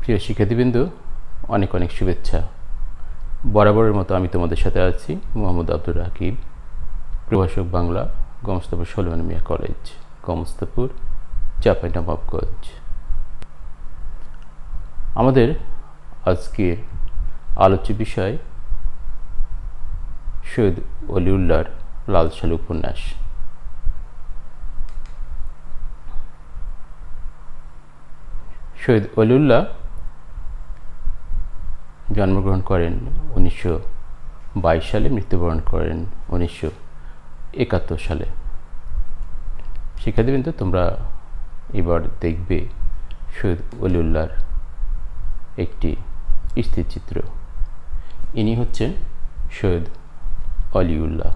প্রিয় শিক্ষার্থীবৃন্দ, অনেক অনেক শুভেচ্ছা। বরাবরের মতো আমি তোমাদের সাথে আছি মোহাম্মদ আব্দুর রাকিব, প্রভাষক বাংলা, গোমস্তাপুর সলিমান মিয়া কলেজ, গোমস্তাপুর, চাঁপাইনবাবগঞ্জ। আমাদের আজকের আলোচ্য বিষয় সৈয়দ অলিউল্লাহর লাল সালু উপন্যাস। সৈয়দ অলিউল্লাহ জন্মগ্রহণ করেন 1922 সালে, মৃত্যুবরণ করেন 1971 সালে। শিক্ষার্থীবৃন্দ, তোমরা এবার দেখবে সৈয়দ অলিউল্লাহর একটি স্থিরচিত্র। ইনি হচ্ছেন সৈয়দ অলিউল্লাহ।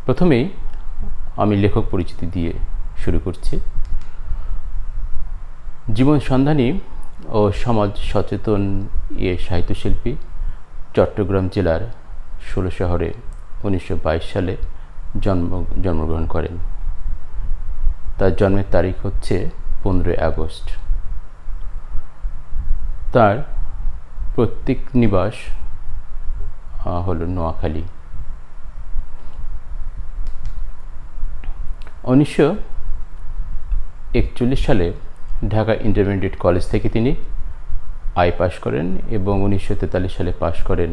প্রথমেই আমি লেখক পরিচিতি দিয়ে শুরু করছি। জীবন সন্ধানী ও সমাজ সচেতন এ সাহিত্যশিল্পী চট্টগ্রাম জেলার 16 শহরে 1922 সালে জন্মগ্রহণ করেন। তার জন্মের তারিখ হচ্ছে 15 আগস্ট। তার প্রত্যেক নিবাস হল নোয়াখালী। 1941 সালে ঢাকা ইন্টারমিডিয়েট কলেজ থেকে তিনি আই পাশ করেন এবং 1943 সালে পাশ করেন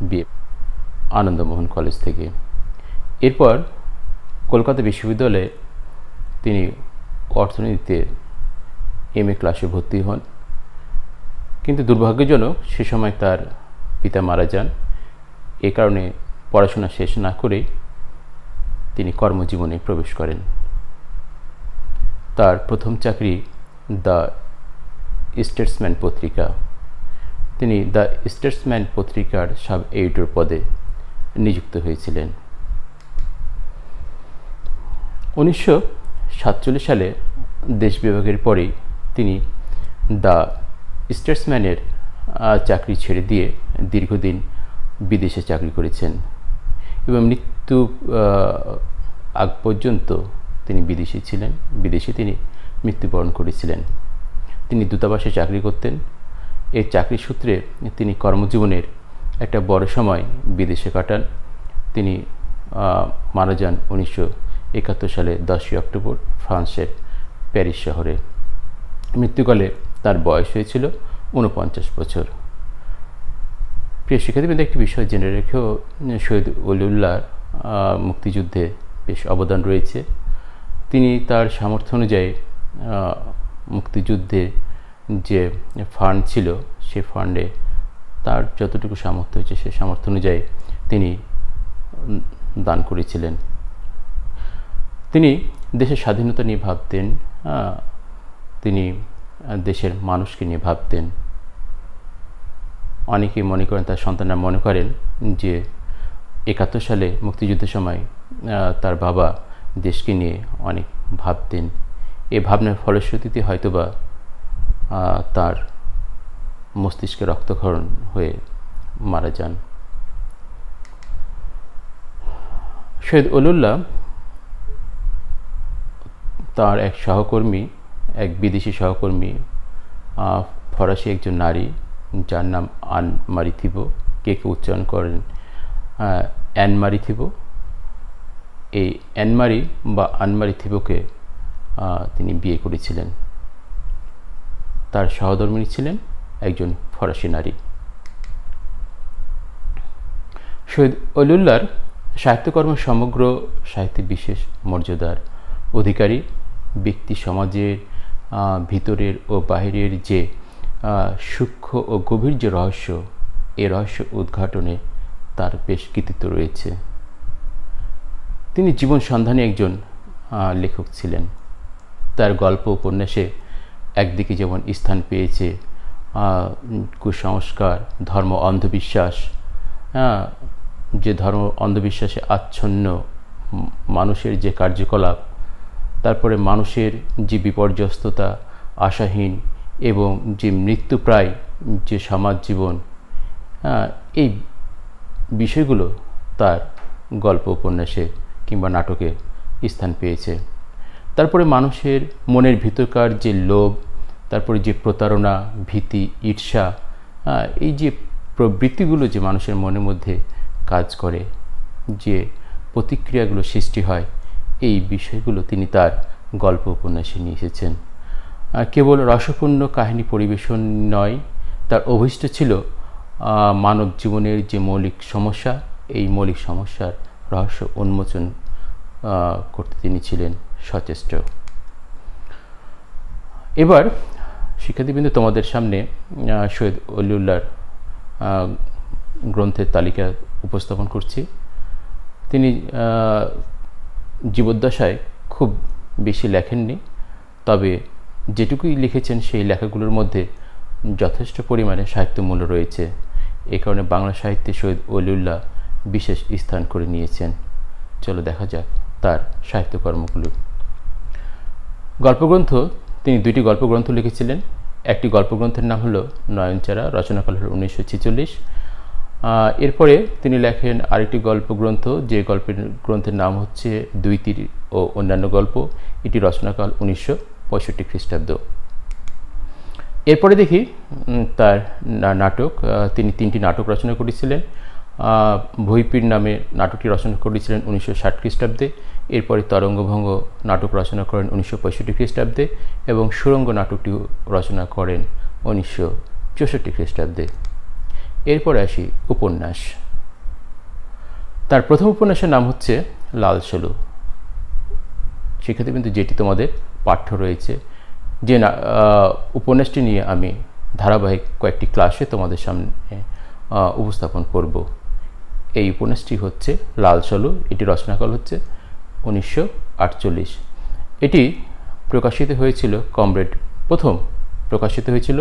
বিএ আনন্দমোহন কলেজ থেকে। এরপর কলকাতা বিশ্ববিদ্যালয়ে তিনি অর্থনীতিতে MA ক্লাসে ভর্তি হন, কিন্তু দুর্ভাগ্যজনক সে সময় তার পিতা মারা যান। এ কারণে পড়াশোনা শেষ না করেই তিনি কর্মজীবনে প্রবেশ করেন। তার প্রথম চাকরি দ্য স্টেটসম্যান পত্রিকা। তিনি দ্য স্টেটসম্যান পত্রিকার সাব এডিটর পদে নিযুক্ত হয়েছিলেন। 1947 সালে দেশ বিভাগের পরেই তিনি দ্য স্টেটসম্যানের চাকরি ছেড়ে দিয়ে দীর্ঘদিন বিদেশে চাকরি করেছেন এবং মৃত্যু আগ পর্যন্ত তিনি বিদেশে তিনি মৃত্যুবরণ করেছিলেন। তিনি দূতাবাসে চাকরি করতেন। এই চাকরি সূত্রে তিনি কর্মজীবনের একটা বড় সময় বিদেশে কাটান। তিনি মারা যান 1971 সালে 10 অক্টোবর ফ্রান্সের প্যারিস শহরে। মৃত্যুকালে তার বয়স হয়েছিল 49 বছর। প্রিয় শিক্ষার্থীবৃন্দ, একটি বিষয় জেনে রেখেও, সৈয়দ অলিউল্লাহর মুক্তিযুদ্ধে বেশ অবদান রয়েছে। তিনি তার সামর্থ্য অনুযায়ী মুক্তিযুদ্ধে যে ফান্ড ছিল, সে ফান্ডে তার যতটুকু সামর্থ্য হয়েছে সে সামর্থ্য অনুযায়ী তিনি দান করেছিলেন। তিনি দেশের স্বাধীনতা নিয়ে ভাবতেন, তিনি দেশের মানুষকে নিয়ে ভাবতেন। অনেকেই মনে করেন, তার সন্তানরা মনে করেন যে 71 সালে মুক্তিযুদ্ধের সময় তার বাবা দেশকে নিয়ে অনেক ভাবতেন। এই ভাবনার ফলশ্রুতিতে হয়তোবা তার মস্তিষ্কে রক্তক্ষরণ হয়ে মারা যান। সৈয়দ অলিউল্লাহ তার এক বিদেশি সহকর্মী, ফরাসি একজন নারী যার নাম আন মারি থিবো, কে উচ্চারণ করেন অ্যান মারি থিবো। এই অ্যান মারি বা আন মারি থিবোকে তিনি বিয়ে করেছিলেন। তার সহধর্মিণী ছিলেন একজন ফরাসি নারী। সৈয়দ অলিউল্লাহর সাহিত্যকর্ম সমগ্র সাহিত্যে বিশেষ মর্যাদার অধিকারী। ব্যক্তি সমাজের ভিতরের ও বাহিরের যে সূক্ষ্ম ও গভীর যে রহস্য, এই রহস্য উদ্ঘাটনে তার বেশ কৃতিত্ব রয়েছে। তিনি জীবন সন্ধানী একজন লেখক ছিলেন। তার গল্প উপন্যাসে একদিকে যেমন স্থান পেয়েছে কুসংস্কার, ধর্ম, অন্ধবিশ্বাস, যে ধর্ম অন্ধবিশ্বাসে আচ্ছন্ন মানুষের যে কার্যকলাপ, তারপরে মানুষের যে বিপর্যস্ততা, আশাহীন এবং যে মৃত্যুপ্রায় যে সমাজ জীবন, এই বিষয়গুলো তার গল্প উপন্যাসে কিংবা নাটকে স্থান পেয়েছে। তারপরে মানুষের মনের ভিতরকার যে লোভ, তারপরে যে প্রতারণা, ভীতি, ঈর্ষা, এই যে প্রবৃত্তিগুলো যে মানুষের মনের মধ্যে কাজ করে, যে প্রতিক্রিয়াগুলো সৃষ্টি হয়, এই বিষয়গুলো তিনি তার গল্প উপন্যাসে নিয়ে এসেছেন। কেবল রসপূর্ণ কাহিনী পরিবেশন নয়, তার অভীষ্ট ছিল মানব জীবনের যে মৌলিক সমস্যা, এই মৌলিক সমস্যার রহস্য উন্মোচন করতে তিনি ছিলেন সচেষ্ট। এবার শিক্ষার্থীবৃন্দ, তোমাদের সামনে সৈয়দ অলিউল্লাহর গ্রন্থের তালিকা উপস্থাপন করছি। তিনি জীবদ্দশায় খুব বেশি লেখেননি, তবে যেটুকুই লিখেছেন সেই লেখাগুলোর মধ্যে যথেষ্ট পরিমাণে সাহিত্যমূল্য রয়েছে। এই কারণে বাংলা সাহিত্যে সৈয়দ অলিউল্লাহ বিশেষ স্থান করে নিয়েছেন। চলো দেখা যাক তার সাহিত্যকর্মগুলো। গল্পগ্রন্থ, তিনি 2টি গল্পগ্রন্থ লিখেছিলেন। একটি গল্পগ্রন্থের নাম হলো নয়নচারা, রচনাকাল হল 1946। এরপরে তিনি লেখেন আরেকটি গল্পগ্রন্থ, যে গ্রন্থের নাম হচ্ছে দুই তীর ও অন্যান্য গল্প। এটি রচনাকাল 1965 খ্রিস্টাব্দ। এরপরে দেখি তার নাটক। তিনি 3টি নাটক রচনা করেছিলেন। ভৈপীর নামে নাটকটি রচনা করেছিলেন 1960 খ্রিস্টাব্দে। এরপরে তরঙ্গভঙ্গ নাটক রচনা করেন 1965 খ্রিস্টাব্দে এবং সুরঙ্গ নাটকটিও রচনা করেন 1964 খ্রিস্টাব্দে। এরপরে আসি উপন্যাস। তার প্রথম উপন্যাসের নাম হচ্ছে লাল সালু। শিক্ষার্থীবৃন্দ, যেটি তোমাদের পাঠ্য রয়েছে, যে উপন্যাসটি নিয়ে আমি ধারাবাহিক কয়েকটি ক্লাসে তোমাদের সামনে উপস্থাপন করব। এই উপন্যাসটি হচ্ছে লাল সালু। এটি রচনাকাল হচ্ছে 1948। এটি প্রকাশিত হয়েছিল কমরেড, প্রথম প্রকাশিত হয়েছিল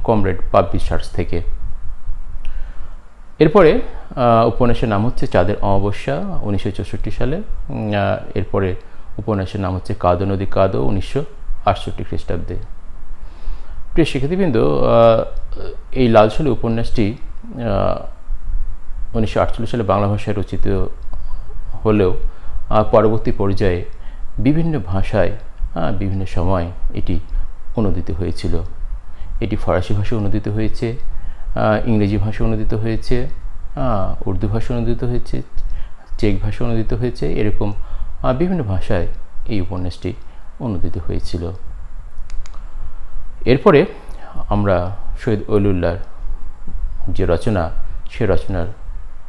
কমরেড পাবলিশার্স থেকে। এরপরে উপন্যাসের নাম হচ্ছে চাঁদের অমাবস্যা, 1964 সালে। এরপরে উপন্যাসের নাম হচ্ছে কাদো নদী কাদো, 1968 খ্রিস্টাব্দে। প্রিয় শিক্ষার্থীবৃন্দ, এই লাল সালু উপন্যাসটি 1948 সালে বাংলা ভাষায় রচিত হলেও পরবর্তী পর্যায়ে বিভিন্ন ভাষায় বিভিন্ন সময় এটি অনুদিত হয়েছিল। এটি ফরাসি ভাষায় অনুদিত হয়েছে, ইংরেজি ভাষায় অনুদিত হয়েছে, উর্দু ভাষায় অনুদিত হয়েছে, চেক ভাষায় অনুদিত হয়েছে। এরকম বিভিন্ন ভাষায় এই উপন্যাসটি অনুদিত হয়েছিল। এরপরে আমরা সৈয়দ অলিউল্লাহর যে রচনা, সে রচনার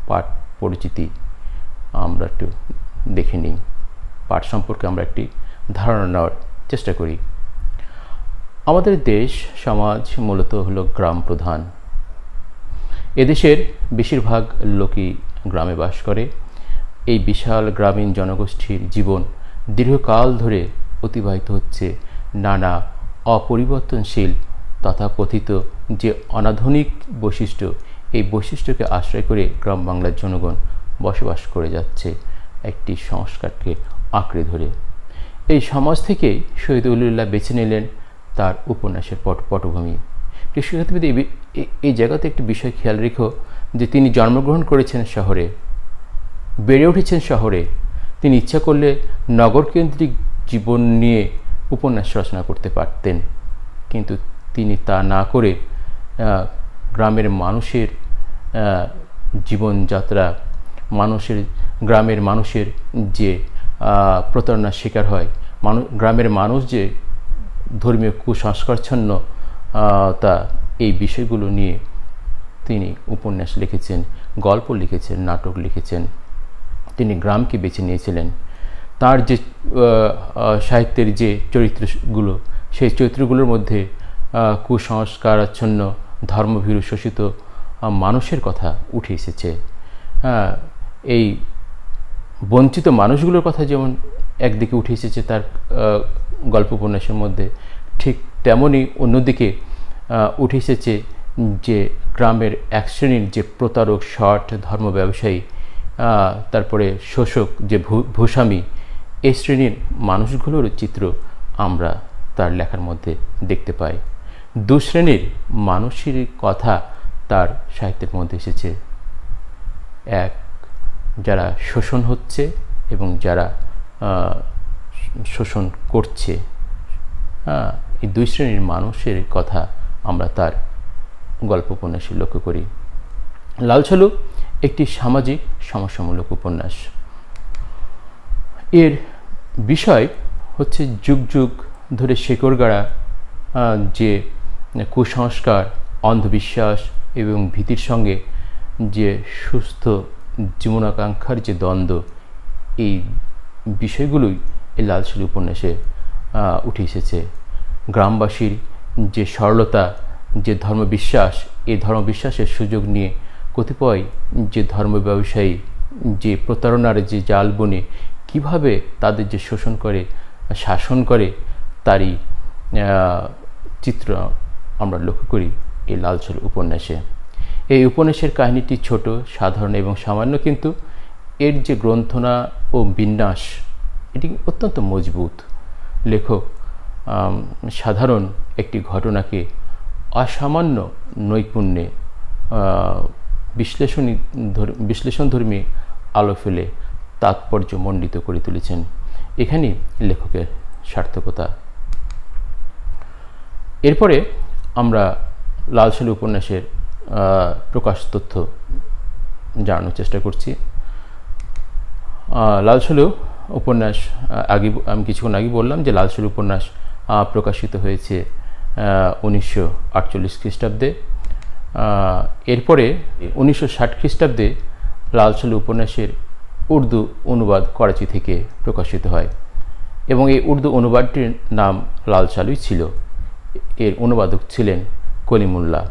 পাঠ পরিচিতি আমরা একটু দেখে নিই। পাঠ সম্পর্কে আমরা একটি ধারণা নেওয়ার চেষ্টা করি। আমাদের দেশ সমাজ মূলত হলো গ্রাম প্রধান। এদেশের বেশিরভাগ লোকই গ্রামে বাস করে। এই বিশাল গ্রামীণ জনগোষ্ঠীর জীবন দীর্ঘকাল ধরে অতিবাহিত হচ্ছে নানা অপরিবর্তনশীল তথাকথিত যে অনাধুনিক বৈশিষ্ট্য, এই বৈশিষ্ট্যকে আশ্রয় করে গ্রাম বাংলার জনগণ বসবাস করে যাচ্ছে একটি সংস্কারকে আঁকড়ে ধরে। এই সমাজ থেকে সৈয়দ অলিউল্লাহ বেছে নিলেন তার উপন্যাসের পটভূমি। শিক্ষার্থীদের এই জায়গাতে একটি বিষয় খেয়াল রেখো যে তিনি জন্মগ্রহণ করেছেন শহরে, বেড়ে উঠেছেন শহরে। তিনি ইচ্ছা করলে নগরকেন্দ্রিক জীবন নিয়ে উপন্যাস রচনা করতে পারতেন, কিন্তু তিনি তা না করে গ্রামের মানুষের জীবনযাত্রা, গ্রামের মানুষের যে প্রতারণার শিকার হয়, গ্রামের মানুষ যে ধর্মীয় কুসংস্কারচ্ছন্ন তা, এই বিষয়গুলো নিয়ে তিনি উপন্যাস লিখেছেন, গল্প লিখেছেন, নাটক লিখেছেন। তিনি গ্রামকে বেছে নিয়েছিলেন। তার যে সাহিত্যের যে চরিত্রগুলো, সেই চরিত্রগুলোর মধ্যে কুসংস্কারাচ্ছন্ন, ধর্মভীরু শোষিত মানুষের কথা উঠে এসেছে। এই বঞ্চিত মানুষগুলোর কথা যেমন একদিকে উঠে এসেছে তার গল্প উপন্যাসের মধ্যে, ঠিক তেমনই অন্যদিকে উঠে এসেছে যে গ্রামের এক শ্রেণীর যে প্রতারক, শট, ধর্ম ব্যবসায়ী, তারপরে শোষক, যে ভূস্বামী, এই শ্রেণীর মানুষগুলোর চিত্র আমরা তার লেখার মধ্যে দেখতে পাই। দু শ্রেণীর মানুষের কথা তার সাহিত্যের মধ্যে এসেছে। এক, যারা শোষণ হচ্ছে এবং যারা শোষণ করছে, এই দুই শ্রেণীর মানুষের কথা আমরা তার গল্প উপন্যাসে লক্ষ্য করি। লাল সালু একটি সামাজিক সমস্যামূলক উপন্যাস। এর বিষয় হচ্ছে যুগ যুগ ধরে শেকড় গাড়া যে কুসংস্কার, অন্ধবিশ্বাস এবং ভীতির সঙ্গে যে সুস্থ জীবনাকাঙ্ক্ষার যে দ্বন্দ্ব, এই বিষয়গুলোই এই লাল সালু উপন্যাসে উঠে এসেছে। গ্রামবাসীর যে সরলতা, যে ধর্মবিশ্বাস, এই ধর্মবিশ্বাসের সুযোগ নিয়ে কতিপয় যে ধর্ম ব্যবসায়ী যে প্রতারণার যে জাল বুনে কীভাবে তাদের যে শোষণ করে, শাসন করে, তারই চিত্র আমরা লক্ষ্য করি এই লাল সালু উপন্যাসে। এই উপন্যাসের কাহিনীটি ছোট, সাধারণ এবং সামান্য, কিন্তু এর যে গ্রন্থনা ও বিন্যাস এটি অত্যন্ত মজবুত। লেখক সাধারণ একটি ঘটনাকে অসামান্য নৈপুণ্যে বিশ্লেষণধর্মী আলো ফেলে তাৎপর্যমণ্ডিত করে তুলেছেন। এখানেই লেখকের সার্থকতা। এরপরে আমরা লাল সালু উপন্যাসের প্রকাশ তথ্য জানানোর চেষ্টা করছি। লাল সালু উপন্যাস আমি কিছুক্ষণ আগে বললাম যে লাল সালু উপন্যাস প্রকাশিত হয়েছে 1948 খ্রিস্টাব্দে। এরপরে 1960 খ্রিস্টাব্দে লাল সালু উপন্যাসের উর্দু অনুবাদ করাচি থেকে প্রকাশিত হয় এবং এই উর্দু অনুবাদটির নাম লাল সালুই ছিল। এর অনুবাদক ছিলেন কলিমুল্লাহ।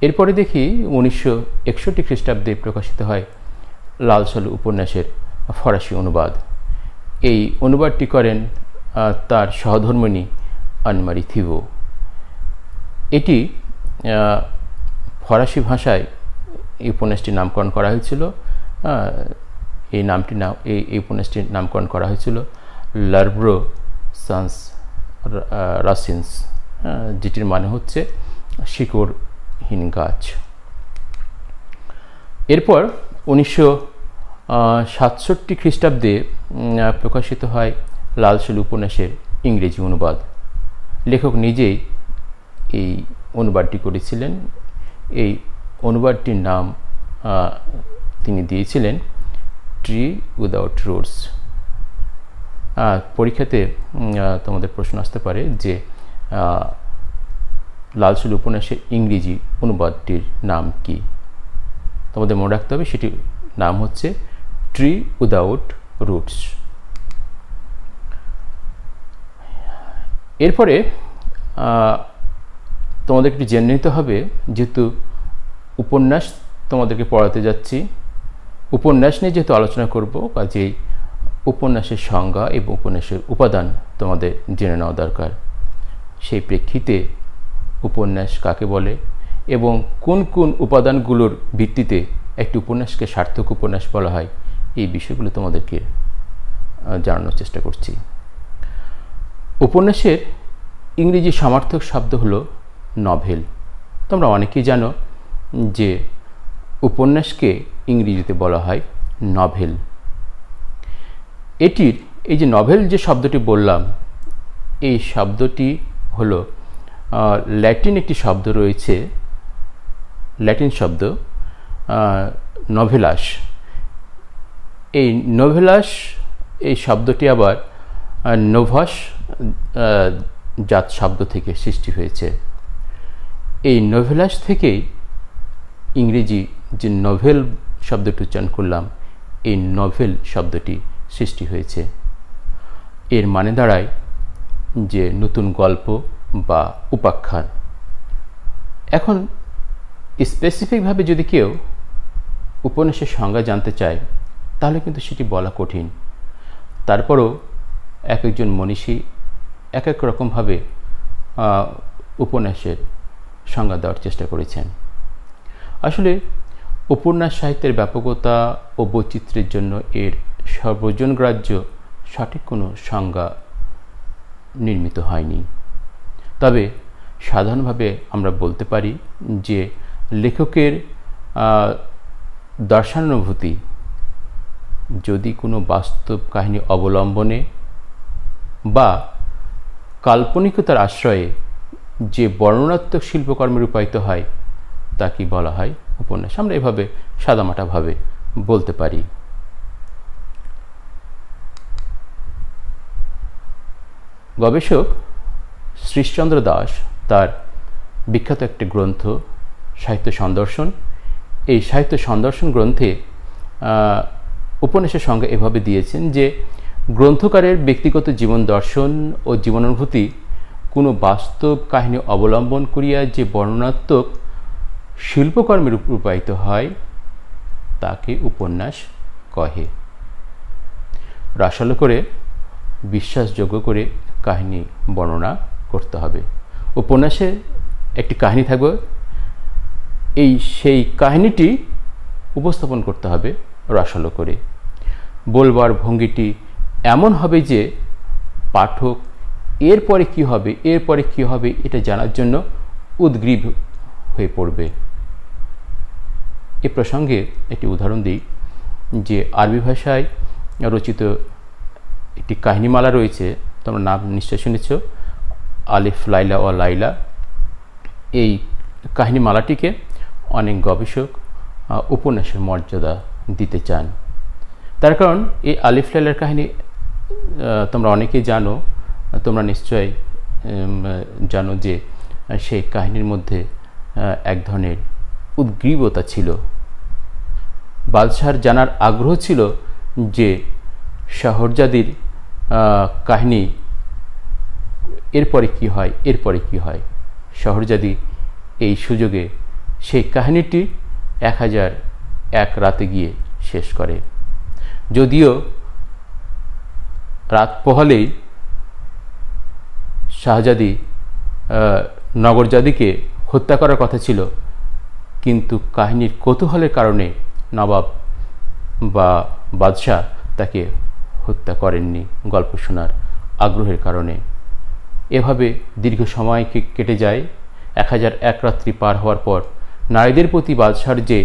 এরপরে দেখি 1961 খ্রিস্টাব্দে প্রকাশিত হয় লাল সালু উপন্যাসের ফরাসি অনুবাদ। এই অনুবাদটি করেন তার সহধর্মিণী আনমারি থিভো। এটি ফরাসি ভাষায় এই উপন্যাসটির নামকরণ করা হয়েছিল। এই উপন্যাসটির নামকরণ করা হয়েছিল লার্ব্রো সান্স রাসিন্স, যেটির মানে হচ্ছে শিকড়হীন গাছ। এরপর 1967 খ্রিস্টাব্দে প্রকাশিত হয় লাল সালু উপন্যাসের ইংরেজি অনুবাদ। লেখক নিজেই এই অনুবাদটি করেছিলেন। এই অনুবাদটির নাম তিনি দিয়েছিলেন ট্রি উইদাউট রুটস। পরীক্ষাতে তোমাদের প্রশ্ন আসতে পারে যে লাল সালু উপন্যাসের ইংরেজি অনুবাদটির নাম কি। তোমাদের মনে রাখতে হবে সেটির নাম হচ্ছে ট্রি উইদাউট রুটস। এরপরে তোমাদের একটু জেনে নিতে হবে, যেহেতু উপন্যাস তোমাদেরকে পড়াতে যাচ্ছি, উপন্যাস নিয়ে যেহেতু আলোচনা করব, কাজেই উপন্যাসের সংজ্ঞা এবং উপন্যাসের উপাদান তোমাদের জেনে নেওয়া দরকার। সেই প্রেক্ষিতে উপন্যাস কাকে বলে এবং কোন কোন উপাদানগুলোর ভিত্তিতে একটি উপন্যাসকে সার্থক উপন্যাস বলা হয়, এই বিষয়গুলো তোমাদেরকে জানানোর চেষ্টা করছি। উপন্যাসের ইংরেজি সমার্থক শব্দ হলো নভেল। তোমরা অনেকেই জানো যে উপন্যাসকে ইংরেজিতে বলা হয় নভেল। এটির এই যে নভেল যে শব্দটি বললাম, এই শব্দটি হলো ল্যাটিন একটি শব্দ রয়েছে, ল্যাটিন শব্দ নভেলাস। এই নভেলাস এই শব্দটি আবার নোভাস জাত শব্দ থেকে সৃষ্টি হয়েছে। এই নভেলাস থেকেই ইংরেজি যে নভেল শব্দটি উচ্চারণ করলাম, এই নভেল শব্দটি সৃষ্টি হয়েছে। এর মানে দাঁড়ায় যে নতুন গল্প বা উপাখ্যান। এখন স্পেসিফিকভাবে যদি কেউ উপন্যাসের সংজ্ঞা জানতে চায় তাহলে কিন্তু সেটি বলা কঠিন। তারপরও এক একজন মনীষী এক এক রকমভাবে উপন্যাসের সংজ্ঞা দেওয়ার চেষ্টা করেছেন। আসলে উপন্যাস সাহিত্যের ব্যাপকতা ও বৈচিত্র্যের জন্য এর সর্বজনগ্রাহ্য সঠিক কোনো সংজ্ঞা নির্মিত হয়নি। তবে সাধারণভাবে আমরা বলতে পারি যে লেখকের দর্শনানুভূতি যদি কোনো বাস্তব কাহিনী অবলম্বনে বা কাল্পনিকতার আশ্রয়ে যে বর্ণনাত্মক শিল্পকর্মে রূপায়িত হয় তাকে বলা হয় উপন্যাস। আমরা এভাবে সাদামাটাভাবে বলতে পারি। গবেষক শ্রীশচন্দ্র দাস তার বিখ্যাত একটি গ্রন্থ সাহিত্য সন্দর্শন, এই সাহিত্য সন্দর্শন গ্রন্থে উপন্যাসের সংজ্ঞা এভাবে দিয়েছেন যে গ্রন্থকারের ব্যক্তিগত জীবন দর্শন ও জীবনানুভূতি কোনো বাস্তব কাহিনী অবলম্বন করিয়া যে বর্ণনাত্মক শিল্পকর্মে রূপায়িত হয় তাকে উপন্যাস কহে। রসালো করে বিশ্বাসযোগ্য করে কাহিনী বর্ণনা করতে হবে। উপন্যাসে একটি কাহিনী থাকবে, সেই কাহিনীটি উপস্থাপন করতে হবে রসালো করে। বলবার ভঙ্গিটি এমন হবে যে পাঠক এরপরে কি হবে এটা জানার জন্য উদ্গ্রীব হয়ে পড়বে। এ প্রসঙ্গে একটি উদাহরণ দিই যে আরবি ভাষায় রচিত একটি কাহিনীমালা রয়েছে, তোমরা নাম নিশ্চয় শুনেছ, আলিফ লাইলা ও লাইলা। এই কাহিনীমালাটিকে অনেক গবেষক উপন্যাসের মর্যাদা দিতে চান। তার কারণ এই আলিফ লাইলার কাহিনী তোমরা অনেকেই জানো, তোমরা নিশ্চয় জানো যে সেই কাহিনীর মধ্যে এক ধরনের উদ্গ্রীবতা ছিল। বাদশাহর জানার আগ্রহ ছিল যে শাহরজাদির কাহিনী এরপরে কি হয়। শাহরজাদি এই সুযোগে সেই কাহিনীটি 1001 রাতে গিয়ে শেষ করে। যদিও রাত পোহালেই শাহজাদি নগরজাদিকে হত্যা করার কথা ছিল, কিন্তু কাহিনীর কৌতূহলের কারণে নবাব বা বাদশাহ তাকে হত্যা করেননি, গল্প শোনার আগ্রহের কারণে। এভাবে দীর্ঘ সময় কেটে যায়। 1001 রাত্রি পার হওয়ার পর নারীদের প্রতি বাদশাহর যে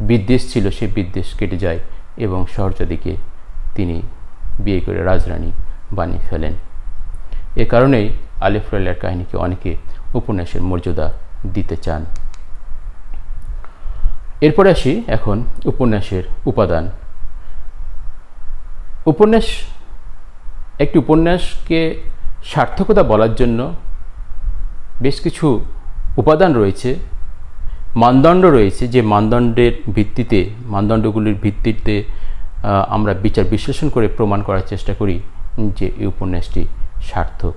বিদ্বেষ ছিল সে বিদ্বেষ কেটে যায় এবং শাহরজাদিকে তিনি বিয়ে করে রাজরানী বানিয়ে ফেলেন। এ কারণেই আলিফ লাইলার কাহিনীকে অনেকে উপন্যাসের মর্যাদা দিতে চান। এরপরে আসি এখন উপন্যাসের উপাদান। একটি উপন্যাসকে সার্থকতা বলার জন্য বেশ কিছু উপাদান রয়েছে, মানদণ্ড রয়েছে, যে মানদণ্ডগুলির ভিত্তিতে আমরা বিচার বিশ্লেষণ করে প্রমাণ করার চেষ্টা করি যে এই উপন্যাসটি সার্থক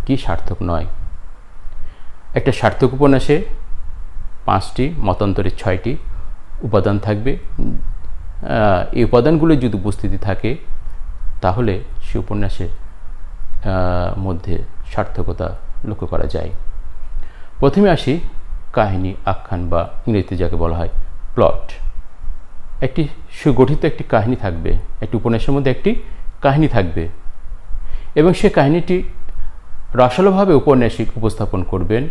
কি সার্থক নয়। একটা সার্থক উপন্যাসে 5টি, মতান্তরে 6টি উপাদান থাকবে। এই উপাদানগুলো যদি উপস্থিতি থাকে তাহলে সে উপন্যাসের মধ্যে সার্থকতা লক্ষ্য করা যায়। প্রথমে আসি কাহিনী, আখ্যান বা ইংরেজিতে যাকে বলা হয় প্লট। একটি সুগঠিত একটি কাহিনী থাকবে, একটি উপন্যাসের মধ্যে একটি কাহিনী থাকবে এবং সে কাহিনীটি রসালোভাবে উপন্যাসিক উপস্থাপন করবেন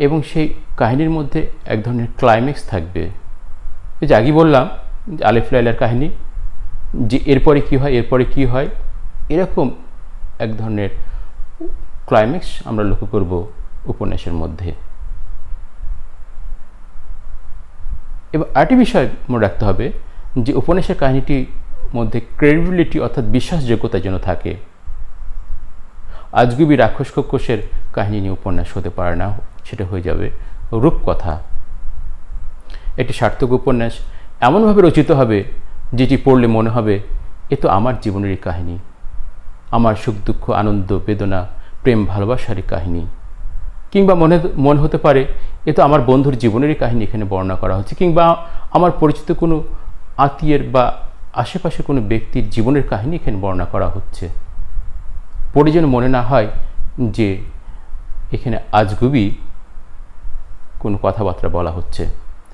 এবং সেই কাহিনীর মধ্যে এক ধরনের ক্লাইম্যাক্স থাকবে। এই যে আগে বললাম আলিফ লাইলার কাহিনী, যে এরপরে কি হয় এরকম এক ধরনের ক্লাইম্যাক্স আমরা লক্ষ্য করব উপন্যাসের মধ্যে। এবং আরেকটি বিষয় মনে রাখতে হবে যে উপন্যাসের কাহিনীটির মধ্যে ক্রেডিবিলিটি অর্থাৎ বিশ্বাসযোগ্যতা যেন থাকে। আজগুবি রাক্ষস খোকসের কাহিনী নিয়ে উপন্যাস হতে পারে না, সেটা হয়ে যাবে রূপকথা। একটি সার্থক উপন্যাস এমনভাবে রচিত হবে যেটি পড়লে মনে হবে এ তো আমার জীবনেরই কাহিনী, আমার সুখ দুঃখ আনন্দ বেদনা প্রেম ভালোবাসারই কাহিনী। কিংবা মনে হতে পারে এ তো আমার বন্ধুর জীবনেরই কাহিনী এখানে বর্ণনা করা হচ্ছে, কিংবা আমার পরিচিত কোনো আত্মীয়ের বা আশেপাশে কোনো ব্যক্তির জীবনের কাহিনী এখানে বর্ণনা করা হচ্ছে। পড়ে যেন মনে না হয় যে এখানে আজগুবি কোনো কথাবার্তা বলা হচ্ছে।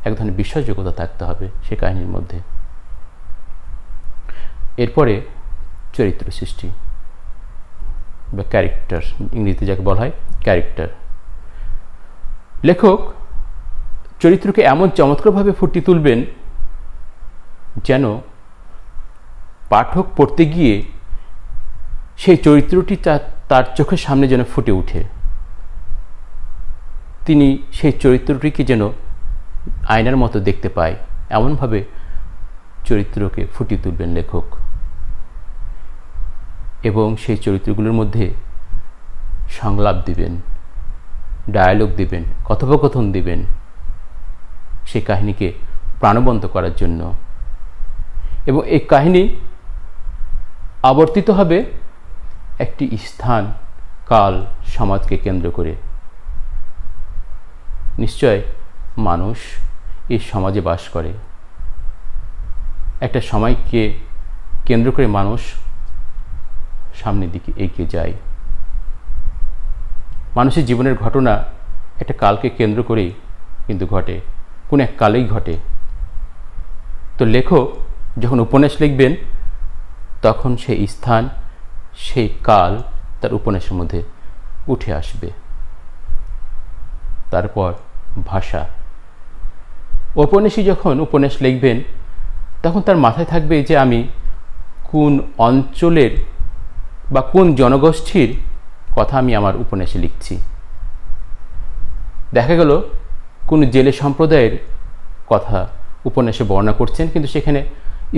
এক ধরনের বিশ্বাসযোগ্যতা থাকতে হবে সে কাহিনীর মধ্যে। এরপরে চরিত্র সৃষ্টি বা ক্যারেক্টার, ইংরেজিতে যাকে বলা হয় ক্যারেক্টার। লেখক চরিত্রকে এমন চমৎকারভাবে ফুটিয়ে তুলবেন যেন পাঠক পড়তে গিয়ে সেই চরিত্রটি তার চোখের সামনে যেন ফুটে ওঠে। তিনি সেই চরিত্রটিকে যেন আয়নার মতো দেখতে পায়, এমনভাবে চরিত্রকে ফুটিয়ে তুলবেন লেখক, এবং সেই চরিত্রগুলোর মধ্যে সংলাপ দিবেন, ডায়ালগ দিবেন, কথোপকথন দিবেন, সেই কাহিনীকে প্রাণবন্ত করার জন্য। এবং এই কাহিনী আবর্তিত হবে একটি স্থান, কাল, সমাজকে কেন্দ্র করে। নিশ্চয় মানুষ এই সমাজে বাস করে, একটা সময়কে কেন্দ্র করে মানুষ সামনের দিকে এগিয়ে যায়। মানুষের জীবনের ঘটনা একটা কালকে কেন্দ্র করেই কিন্তু ঘটে, কোন এক কালেই ঘটে। তো লেখক যখন উপন্যাস লিখবেন তখন সেই স্থান, সেই কাল তার উপন্যাসের মধ্যে উঠে আসবে। তারপর ভাষা, ঔপন্যাসিক যখন উপন্যাস লিখবেন তখন তার মাথায় থাকবে যে আমি কোন অঞ্চলের বা কোন জনগোষ্ঠীর কথা আমি আমার উপন্যাসে লিখছি। দেখা গেল কোন জেলে সম্প্রদায়ের কথা উপন্যাসে বর্ণনা করছেন, কিন্তু সেখানে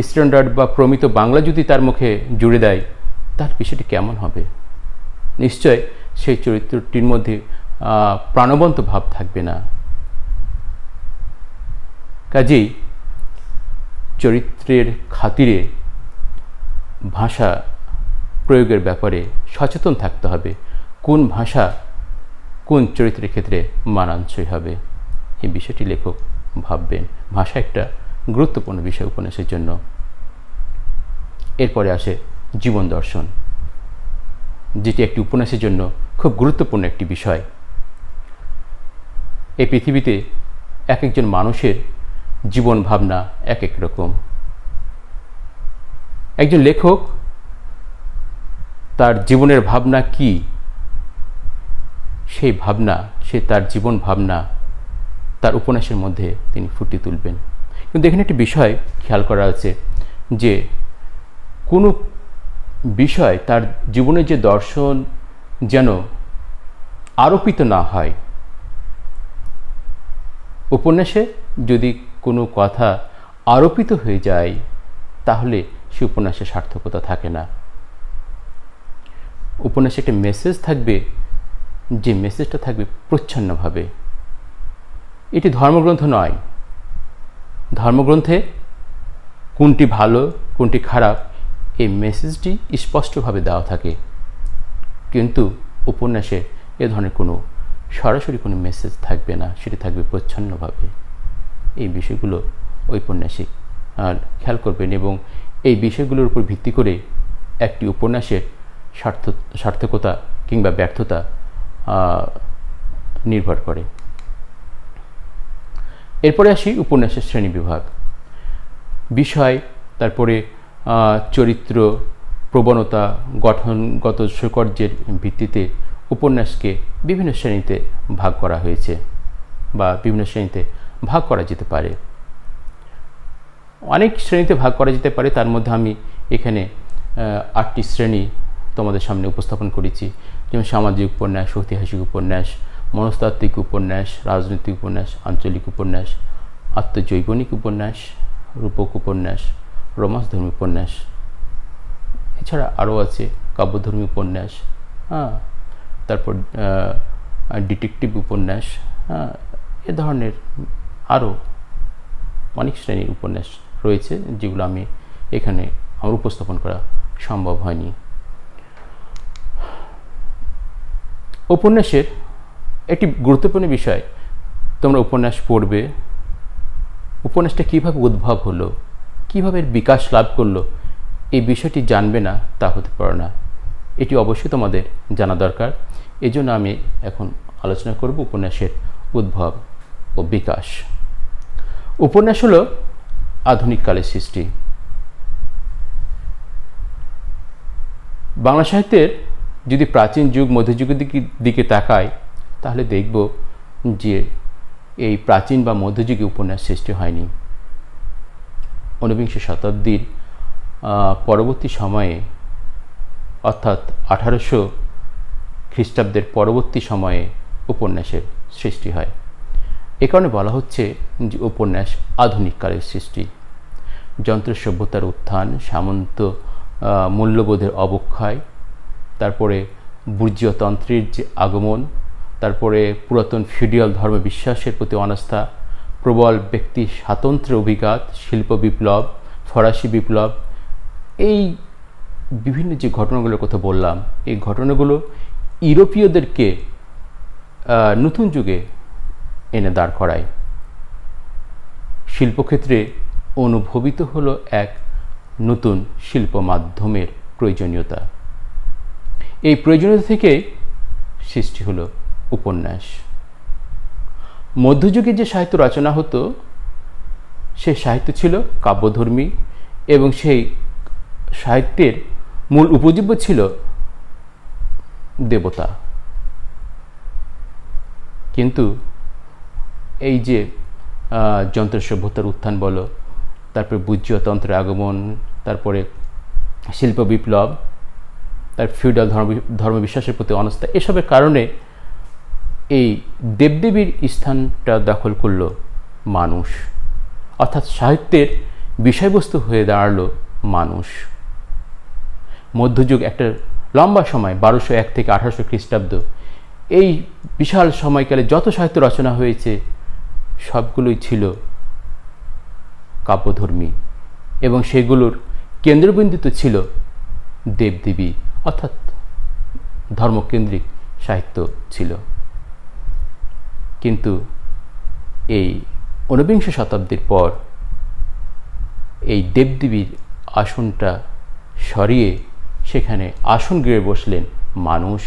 স্ট্যান্ডার্ড বা প্রমিত বাংলা যদি তার মুখে জুড়ে দেয়, তার বিষয়টি কেমন হবে? নিশ্চয় সেই চরিত্রটির মধ্যে প্রাণবন্ত ভাব থাকবে না। কাজেই চরিত্রের খাতিরে ভাষা প্রয়োগের ব্যাপারে সচেতন থাকতে হবে, কোন ভাষা কোন চরিত্রের ক্ষেত্রে মানানসই হবে, এই বিষয়টি লেখক ভাববেন। ভাষা একটা গুরুত্বপূর্ণ বিষয় উপন্যাসের জন্য। এরপরে আসে জীবন দর্শন, যেটি একটি উপন্যাসের জন্য খুব গুরুত্বপূর্ণ একটি বিষয়। এই পৃথিবীতে এক একজন মানুষের জীবন ভাবনা এক এক রকম। একজন লেখক তার জীবনের ভাবনা কি, সেই ভাবনা, সে তার জীবন ভাবনা তার উপন্যাসের মধ্যে তিনি ফুটিয়ে তুলবেন। কিন্তু এখানে একটি বিষয় খেয়াল করা আছে যে কোনো বিষয় তার জীবনের যে দর্শন যেন আরোপিত না হয়। উপন্যাসে যদি কোনো কথা আরোপিত হয়ে যায় তাহলে সে উপন্যাসে সার্থকতা থাকে না। উপন্যাসে একটা মেসেজ থাকবে, যে মেসেজটা থাকবে প্রচ্ছন্নভাবে। এটি ধর্মগ্রন্থ নয়। ধর্মগ্রন্থে কোনটি ভালো কোনটি খারাপ এই মেসেজটি স্পষ্টভাবে দেওয়া থাকে, কিন্তু উপন্যাসে এ ধরনের কোনো সরাসরি কোনো মেসেজ থাকবে না, সেটি থাকবে প্রচ্ছন্নভাবে। এই বিষয়গুলো ঔপন্যাসিক খেয়াল করবেন, এবং এই বিষয়গুলোর উপর ভিত্তি করে একটি উপন্যাসের সার্থকতা কিংবা ব্যর্থতা নির্ভর করে। এরপরে আসি উপন্যাসের শ্রেণীবিভাগ, বিষয়, তারপরে চরিত্র, প্রবণতা, গঠনগত সৌকর্যের ভিত্তিতে উপন্যাসকে বিভিন্ন শ্রেণীতে ভাগ করা হয়েছে বা বিভিন্ন শ্রেণীতে ভাগ করা যেতে পারে। অনেক শ্রেণীতে ভাগ করা যেতে পারে, তার মধ্যে আমি এখানে 8টি শ্রেণী তোমাদের সামনে উপস্থাপন করেছি, যেমন সামাজিক উপন্যাস, ঐতিহাসিক উপন্যাস, মনস্তাত্ত্বিক উপন্যাস, রাজনৈতিক উপন্যাস, আঞ্চলিক উপন্যাস, আত্মজৈবনিক উপন্যাস, রূপক উপন্যাস, রোমান্সধর্মী উপন্যাস, এছাড়া আরও আছে কাব্যধর্মী উপন্যাস, তারপর ডিটেকটিভ উপন্যাস, এ ধরনের আরও অনেক শ্রেণীর উপন্যাস রয়েছে যেগুলো আমি এখানে আমার উপস্থাপন করা সম্ভব হয়নি। উপন্যাসের একটি গুরুত্বপূর্ণ বিষয়, তোমরা উপন্যাস পড়বে, উপন্যাসটা কীভাবে উদ্ভব হলো, কীভাবে এর বিকাশ লাভ করলো, এই বিষয়টি জানবে না তা হতে পারে না। এটি অবশ্যই তোমাদের জানা দরকার। এই জন্য আমি এখন আলোচনা করব উপন্যাসের উদ্ভব ও বিকাশ। উপন্যাস হলো আধুনিক কালের সৃষ্টি। বাংলা সাহিত্যের যদি প্রাচীন যুগ মধ্যযুগের দিকে তাকায় তাহলে দেখব যে এই প্রাচীন বা মধ্যযুগে উপন্যাস সৃষ্টি হয়নি। ঊনবিংশ শতাব্দীর পরবর্তী সময়ে অর্থাৎ 1800 খ্রিস্টাব্দের পরবর্তী সময়ে উপন্যাসের সৃষ্টি হয়। এ কারণে বলা হচ্ছে যে উপন্যাস আধুনিক কালের সৃষ্টি। যন্ত্র সভ্যতার উত্থান, সামন্ত মূল্যবোধের অবক্ষয়, তারপরে বুর্জীয়তন্ত্রের যে আগমন, তারপরে পুরাতন ফিউডাল ধর্ম বিশ্বাসের প্রতি অনাস্থা, প্রবল ব্যক্তি স্বাতন্ত্র্যের অভিঘাত, শিল্প বিপ্লব, ফরাসি বিপ্লব, এই বিভিন্ন যে ঘটনাগুলোর কথা বললাম, এই ঘটনাগুলো ইউরোপীয়দেরকে নতুন যুগে এনে দাঁড় করায়। শিল্পক্ষেত্রে অনুভবিত হলো এক নতুন শিল্প মাধ্যমের প্রয়োজনীয়তা। এই প্রয়োজনীয়তা থেকে সৃষ্টি হলো উপন্যাস। মধ্যযুগে যে সাহিত্য রচনা হতো, সে সাহিত্য ছিল কাব্যধর্মী এবং সেই সাহিত্যের মূল উপজীব্য ছিল দেবতা। কিন্তু এই যে যন্ত্র সভ্যতার উত্থান বলো, তারপরে বুর্জীয়তন্ত্রের আগমন, তারপরে শিল্প বিপ্লব, তার ফিউডাল ধর্মবিশ্বাসের প্রতি অনাস্থা, এসবের কারণে এই দেবদেবীর স্থানটা দখল করল মানুষ, অর্থাৎ সাহিত্যের বিষয়বস্তু হয়ে দাঁড়ালো মানুষ। মধ্যযুগ একটা লম্বা সময়, 1201 থেকে 1800 খ্রিস্টাব্দ, এই বিশাল সময়কালে যত সাহিত্য রচনা হয়েছে সবগুলোই ছিল কাব্যধর্মী এবং সেগুলোর কেন্দ্রবিন্দুতে ছিল দেবদেবী, অর্থাৎ ধর্মকেন্দ্রিক সাহিত্য ছিল। কিন্তু এই 19বিংশ শতাব্দীর পর এই দেবদেবীর আসনটা সরিয়ে সেখানে আসন গেড়ে বসলেন মানুষ,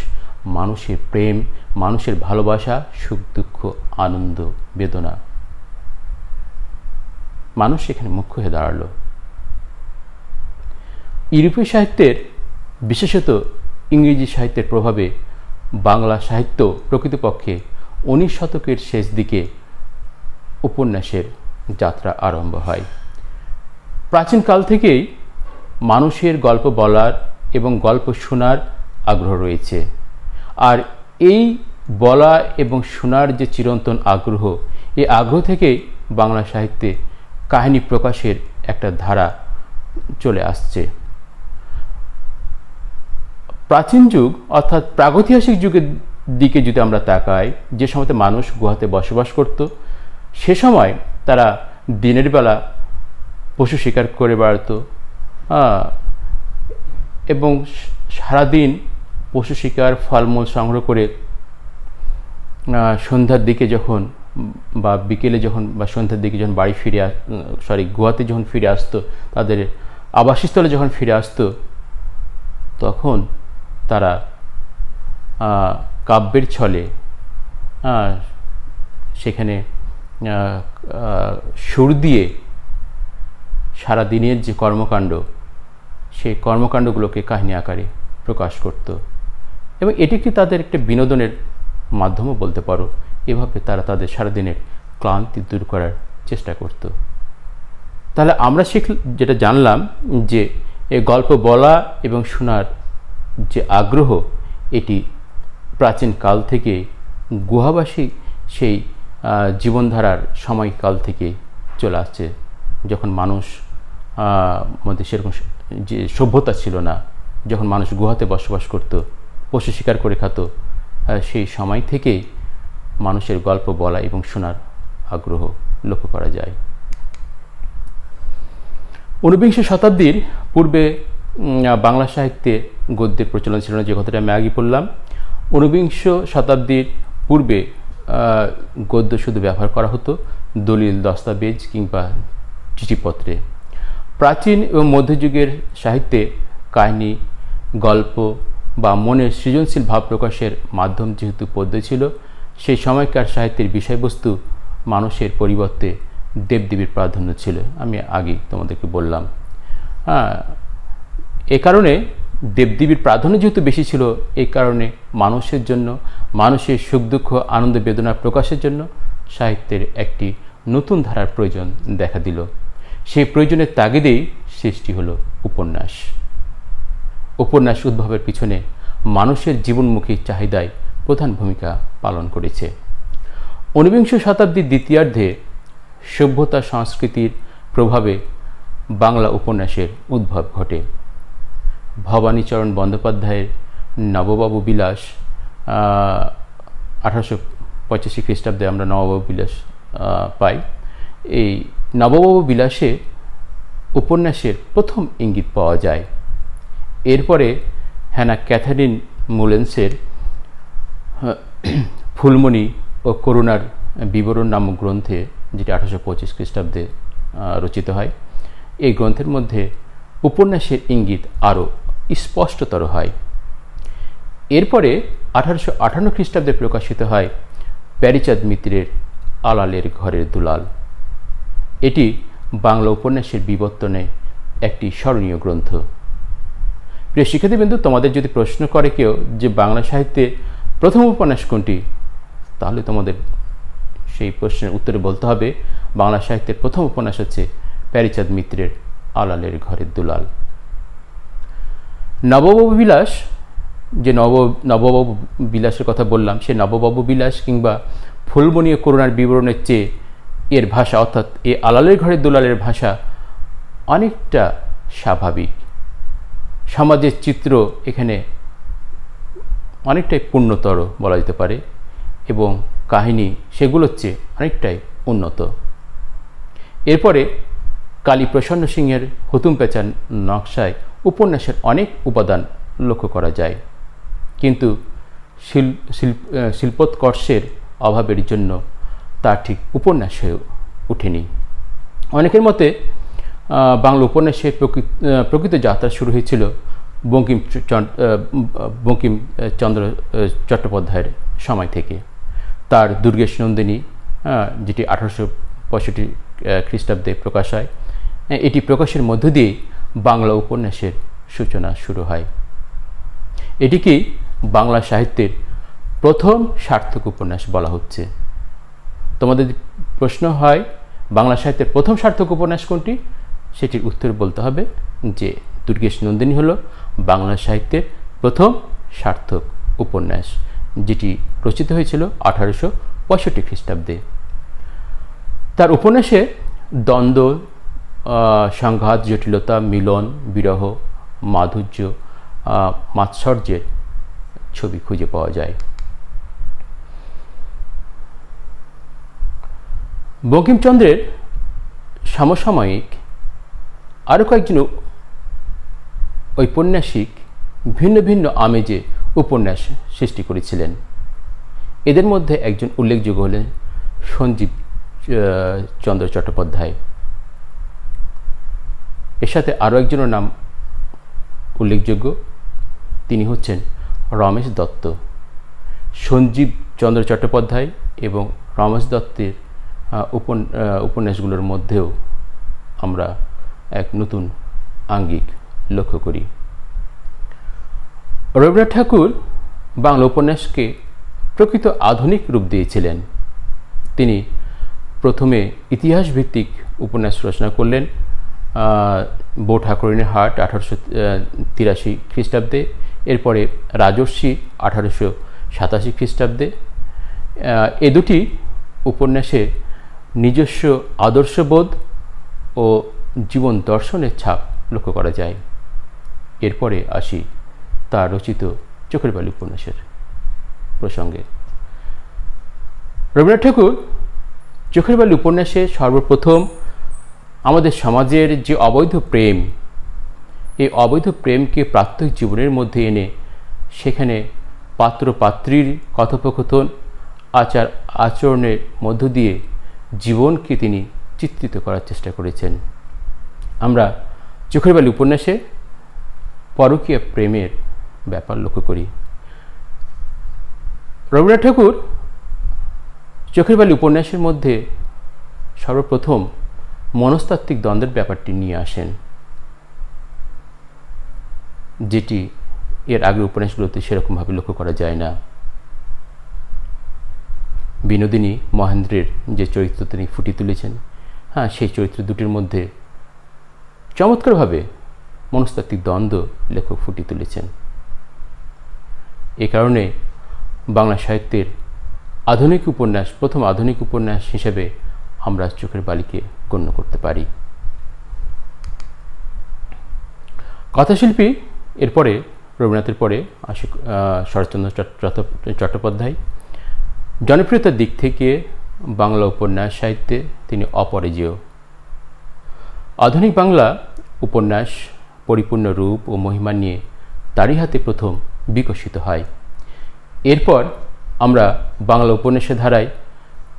মানুষের প্রেম, মানুষের ভালোবাসা, সুখ দুঃখ, আনন্দ বেদনা। মানুষ সেখানে মুখ্য হয়ে দাঁড়ালো। ইউরোপীয় সাহিত্যের, বিশেষত ইংরেজি সাহিত্যের প্রভাবে বাংলা সাহিত্য প্রকৃতপক্ষে 19 শতকের শেষ দিকে উপন্যাসের যাত্রা আরম্ভ হয়। প্রাচীনকাল থেকেই মানুষের গল্প বলার এবং গল্প শোনার আগ্রহ রয়েছে। আর এই বলা এবং শোনার যে চিরন্তন আগ্রহ, এই আগ্রহ থেকেই বাংলা সাহিত্যে কাহিনী প্রকাশের একটা ধারা চলে আসছে। প্রাচীন যুগ অর্থাৎ প্রাগৈতিহাসিক যুগের দিকে যদি আমরা তাকাই, যে সময়তে মানুষ গুহাতে বসবাস করত, সে সময় তারা দিনের বেলা পশু শিকার করে বেড়াত এবং সারাদিন পশু শিকার, ফলমূল সংগ্রহ করে সন্ধ্যার দিকে যখন বা বিকেলে যখন বা সন্ধ্যার দিকে যখন বাড়ি ফিরে গুহাতে যখন ফিরে আসতো, তাদের আবাসস্থলে যখন ফিরে আসতো, তখন তারা কাব্যের ছলে সেখানে সুর দিয়ে সারাদিনের যে কর্মকাণ্ড, সেই কর্মকাণ্ডগুলোকে কাহিনী আকারে প্রকাশ করত এবং এটি কি তাদের একটা বিনোদনের মাধ্যমও বলতে পারো। এভাবে তারা তাদের সারাদিনের ক্লান্তি দূর করার চেষ্টা করত। তাহলে আমরা যেটা জানলাম যে এই গল্প বলা এবং শোনার যে আগ্রহ, এটি প্রাচীন কাল থেকে গুহাবাসী সেই জীবনধারার সময়কাল থেকে চলে আসছে, যখন মানুষ মধ্যে সেরকম যে সভ্যতা ছিল না, যখন মানুষ গুহাতে বসবাস করত, পশু শিকার করে খেত, সেই সময় থেকেই মানুষের গল্প বলা এবং শোনার আগ্রহ লক্ষ্য করা যায়। 19বিংশ শতাব্দীর পূর্বে বাংলা সাহিত্যে গদ্যের প্রচলন ছিল না, যে কথাটা আমি আগে বললাম। 19বিংশ শতাব্দীর পূর্বে গদ্য শুধু ব্যবহার করা হতো দলিল, দস্তাবেজ কিংবা চিঠিপত্রে। প্রাচীন এবং মধ্যযুগের সাহিত্যে কাহিনী, গল্প বা মনের সৃজনশীল ভাব প্রকাশের মাধ্যম যেহেতু পদ্য ছিল, সেই সময়কার সাহিত্যের বিষয়বস্তু মানুষের পরিবর্তে দেবদেবীর প্রাধান্য ছিল। আমি আগে তোমাদেরকে বললাম। এ কারণে দেবদেবীর প্রাধান্য যেহেতু বেশি ছিল, এই কারণে মানুষের জন্য, মানুষের সুখ দুঃখ, আনন্দ বেদনা প্রকাশের জন্য সাহিত্যের একটি নতুন ধারার প্রয়োজন দেখা দিল। সেই প্রয়োজনের তাগিদেই সৃষ্টি হলো উপন্যাস। উপন্যাস উদ্ভবের পিছনে মানুষের জীবনমুখী চাহিদায় প্রধান ভূমিকা পালন করেছে। ঊনবিংশ শতাব্দীর দ্বিতীয়ার্ধে সভ্যতা সংস্কৃতির প্রভাবে বাংলা উপন্যাসের উদ্ভব ঘটে। ভবানীচরণ বন্দ্যোপাধ্যায়ের নববাবু বিলাস, 1885 খ্রিস্টাব্দে আমরা নববাবু বিলাস পাই। এই নববাবু বিলাসে উপন্যাসের প্রথম ইঙ্গিত পাওয়া যায়। এরপরে হ্যানা ক্যাথারিন মুলেন্সের ফুলমণি ও করুণার বিবরণ নামক গ্রন্থে, যেটি 1825 খ্রিস্টাব্দে রচিত হয়, এই গ্রন্থের মধ্যে উপন্যাসের ইঙ্গিত আরও স্পষ্টতর হয়। এরপরে 1858 খ্রিস্টাব্দে প্রকাশিত হয় প্যারীচাঁদ মিত্রের আলালের ঘরের দুলাল। এটি বাংলা উপন্যাসের বিবর্তনে একটি স্মরণীয় গ্রন্থ। প্রিয় শিক্ষার্থীবৃন্দ, তোমাদের যদি প্রশ্ন করে কেউ যে বাংলা সাহিত্যে প্রথম উপন্যাস কোনটি, তাহলে তোমাদের সেই প্রশ্নের উত্তরে বলতে হবে বাংলা সাহিত্যের প্রথম উপন্যাস হচ্ছে প্যারীচাঁদ মিত্রের আলালের ঘরের দুলাল। নববাবু বিলাস, যে নববাবু বিলাসের কথা বললাম, সে নববাবু বিলাস কিংবা ফুলমণি ও করুণার বিবরণের চেয়ে এর ভাষা, অর্থাৎ এই আলালের ঘরের দুলালের ভাষা অনেকটা স্বাভাবিক। সমাজের চিত্র এখানে অনেকটাই পূর্ণতর বলা যেতে পারে এবং কাহিনী সেগুলোর চেয়ে অনেকটাই উন্নত। এরপরে কালীপ্রসন্ন সিংহের হুতুম পেঁচার নকশায় উপন্যাসের অনেক উপাদান লক্ষ্য করা যায়, কিন্তু শিল্পোৎকর্ষের অভাবের জন্য তা ঠিক উপন্যাস হয়ে ওঠেনি। অনেকের মতে বাংলা উপন্যাসের প্রকৃত যাত্রা শুরু হয়েছিল বঙ্কিমচন্দ্র চট্টোপাধ্যায়ের সময় থেকে। তার দুর্গেশ নন্দিনী, যেটি 1865 খ্রিস্টাব্দে প্রকাশ হয়, এটি প্রকাশের মধ্য দিয়ে বাংলা উপন্যাসের সূচনা শুরু হয়। এটিকেই বাংলা সাহিত্যের প্রথম সার্থক উপন্যাস বলা হচ্ছে। তোমাদের প্রশ্ন হয় বাংলা সাহিত্যের প্রথম সার্থক উপন্যাস কোনটি, সেটির উত্তর বলতে হবে যে দুর্গেশ নন্দিনী হল বাংলা সাহিত্যের প্রথম সার্থক উপন্যাস, যেটি রচিত হয়েছিল 1865 খ্রিস্টাব্দে। তার উপন্যাসে দ্বন্দ্ব, সংঘাত, জটিলতা, মিলন, বিরহ, মাধুর্য, মাৎসর্যের ছবি খুঁজে পাওয়া যায়। বঙ্কিমচন্দ্রের সমসাময়িক আরও কয়েকজন ঔপন্যাসিক ভিন্ন ভিন্ন আমেজে উপন্যাস সৃষ্টি করেছিলেন। এদের মধ্যে একজন উল্লেখযোগ্য হলেন সঞ্জীব চন্দ্র চট্টোপাধ্যায়। এর সাথে আরও একজনের নাম উল্লেখযোগ্য, তিনি হচ্ছেন রমেশ দত্ত। সঞ্জীব চন্দ্র চট্টোপাধ্যায় এবং রমেশ দত্তের উপন্যাসগুলোর মধ্যেও আমরা এক নতুন আঙ্গিক লক্ষ্য করি। রবীন্দ্রনাথ ঠাকুর বাংলা উপন্যাসকে প্রকৃত আধুনিক রূপ দিয়েছিলেন। তিনি প্রথমে ইতিহাস ভিত্তিক উপন্যাস রচনা করলেন বউ ঠাকুরানীর হাট 1883 খ্রিস্টাব্দে, এরপরে রাজর্ষি 1887 খ্রিস্টাব্দে। এ দুটি উপন্যাসে নিজস্ব আদর্শবোধ ও জীবন দর্শনের ছাপ লক্ষ্য করা যায়। এরপরে আসি তার রচিত চোখের বালি উপন্যাসের প্রসঙ্গে। রবীন্দ্রনাথ ঠাকুর চোখের বালি উপন্যাসে সর্বপ্রথম আমাদের সমাজের যে অবৈধ প্রেম, এই অবৈধ প্রেমকে প্রাত্যহিক জীবনের মধ্যে এনে সেখানে পাত্র পাত্রীর কথোপকথন, আচার আচরণের মধ্য দিয়ে জীবনকে তিনি চিত্রিত করার চেষ্টা করেছেন। আমরা চোখের বালি উপন্যাসে পরকীয়া প্রেমের ব্যাপার লক্ষ্য করি। রবীন্দ্রনাথ ঠাকুর চোখের বালি উপন্যাসের মধ্যে সর্বপ্রথম মনস্তাত্ত্বিক দ্বন্দ্বের ব্যাপারটি নিয়ে আসেন, যেটি এর আগের উপন্যাসগুলোতে সেরকমভাবে লক্ষ্য করা যায় না। বিনোদিনী মহেন্দ্রের যে চরিত্র তিনি ফুটিয়ে তুলেছেন, সেই চরিত্র দুটির মধ্যে চমৎকারভাবে মনস্তাত্ত্বিক দ্বন্দ্ব লেখক ফুটিয়ে তুলেছেন। এ কারণে বাংলা সাহিত্যের প্রথম আধুনিক উপন্যাস হিসেবে আমরা চোখের বালিকে গণ্য করতে পারি। কথাশিল্পী এরপরে রবীন্দ্রনাথের পরে আসে শরৎচন্দ্র চট্টোপাধ্যায়। জনপ্রিয়তার দিক থেকে বাংলা উপন্যাস সাহিত্যে তিনি অপরাজেয়। আধুনিক বাংলা উপন্যাস পরিপূর্ণ রূপ ও মহিমা নিয়ে তারই হাতে প্রথম বিকশিত হয়। এরপর আমরা বাংলা উপন্যাসের ধারায়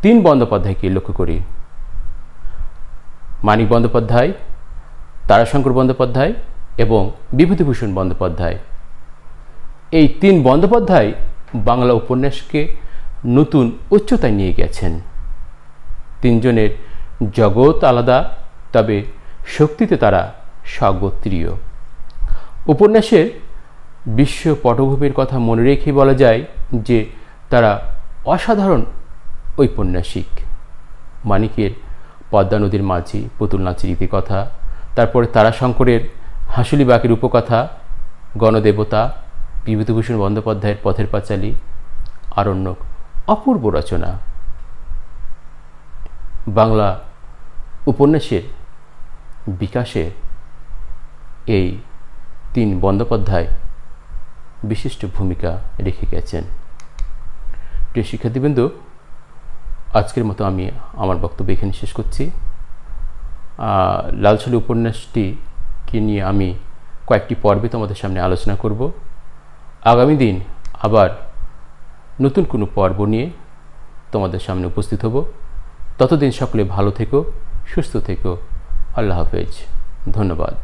3 বন্দ্যোপাধ্যায়কে লক্ষ্য করি: মানিক বন্দ্যোপাধ্যায়, তারাশঙ্কর বন্দ্যোপাধ্যায় এবং বিভূতিভূষণ বন্দ্যোপাধ্যায়। এই 3 বন্দ্যোপাধ্যায় বাংলা উপন্যাসকে নতুন উচ্চতায় নিয়ে গেছেন। 3 জনের জগৎ আলাদা, তবে শক্তিতে তারা স্বগোত্রীয়। উপন্যাসের বিশ্ব পটভূমির কথা মনে রেখে বলা যায় যে তারা অসাধারণ ঔপন্যাসিক। মানিকের পদ্মা নদীর মাঝি পুতুল নাচের ইতিকথা, তারপরে তারাশঙ্করের হাঁসুলি বাঁকের উপকথা, গণদেবতা, বিভূতিভূষণ বন্দ্যোপাধ্যায়ের পথের পাঁচালী, আরণ্যক অপূর্ব রচনা। বাংলা উপন্যাসের বিকাশে এই 3 বন্দ্যোপাধ্যায় বিশিষ্ট ভূমিকা রেখে গেছেন। প্রিয় শিক্ষার্থীবৃন্দ, আজকের মতো আমি আমার বক্তব্য এখানে শেষ করছি। লালসালু উপন্যাসটিকে নিয়ে আমি কয়েকটি পর্বে তোমাদের সামনে আলোচনা করব। আগামী দিন আবার নতুন কোনো পর্ব নিয়ে তোমাদের সামনে উপস্থিত হব। ততদিন সকলে ভালো থেকো, সুস্থ থেকো। আল্লাহ হাফেজ। ধন্যবাদ।